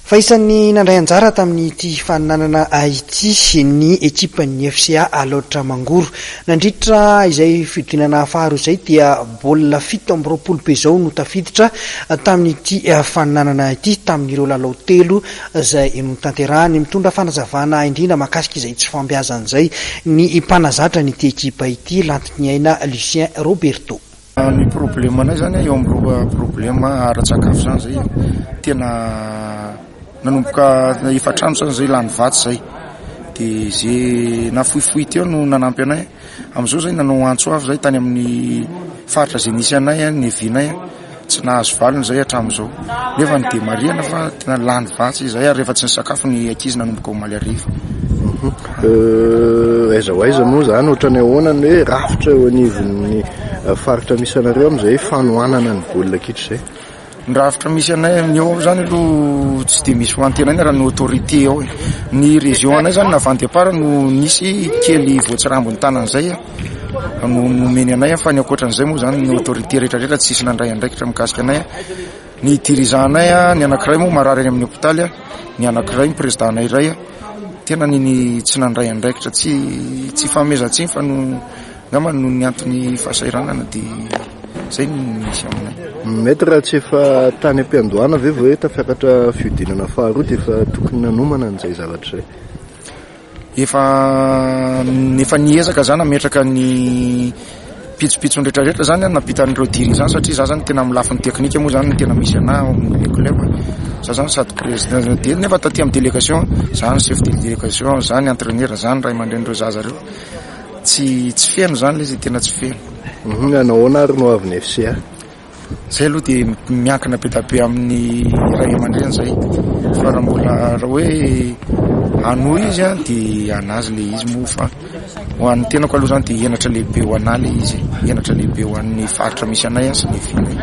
Fa isan'ny nandray anjara tamin'ity faninanana ity ny ekipan'ny FCA Alaotra Mangoro. Nandritra izay fidinana faharoa izay dia baolina 7-20 be zao no tafiditra tamin'ity faninanana ity tamin'ireo lalao 3 izay notanterahany. Mitondra fanazavana indrindra mahakasika izay tsy fambiazana izay ny mpanazatra n'ity ekipa ity lantiny aina Lucien Roberto. Ny problème zany eo amin'ny problème ara-tsakafo zany zay tena nanomboka efatrano zany zay lany vatsy zay de zay nafoifoy teo no nanampy anay amizao zay nanao antso avy zay tany amin'ny faritra zay nisy anay ny vinay tsy nahazo valiny zay hatramizao nefa ny de mariana fa tena lany vatsy zay ary rehefa tsy ny sakafo ny ankizy nanomboka omaly ariva. Aiza ho aiza moa zany ohatrany ahoana ny hoe rafitra eo anivon'ny faritra misy anareo amizay fanohanana ny baolina kitra zay. Ny rafitra misy anay amin'io zany aloha tsy de misy hoantena raha ny autorité ao ny région anay zany navy départ no nisy kely voatsirambony tanan'izay no nomeny anay fa ny ankoatran'izay moa zany ny autorité rehetrarehetra tsisy nandray andraikitra mikasika anay. Ny dirigeant anay ny anankiray moa marary any amin'ny hôpitaly ny anankiray ny président anay iray tena niny tsy nandray andraikitra tsy famezatsiny fa no ngamba no ny antony fahasahiranana de zay misy aminay. Mety raha tsy efa tany am-piandohana ve vao hoe tafiakatra fiodinana faharoa dia efa tokony nanomana an'izay zavatra zay? Efa niezaka zany ametraka ny pitsopitson rehetrarehetra zany napitan'ireo dirigeant satria za zany tena amin'ny lafiny teknika moa zany tena misy ana amin'ny club za zany sady président de nefa taty amin'ny délégation zany chef de délégation zany entraîneur zany ray aman-dren'ireo zaza reo tsy feno zany le zay tena tsy feno. Nahoana ary no avy ny FCA zay aloha de miankina be da be amin'ny ray aman-dreny zay fa raha mbola raha hoe anoy izy de anazy le izy moa fa ho an'ny tenako aloha zany de henatra lehibe ho ana le izy henatra lehibe ho an'ny faritra misy anay sy ny finay.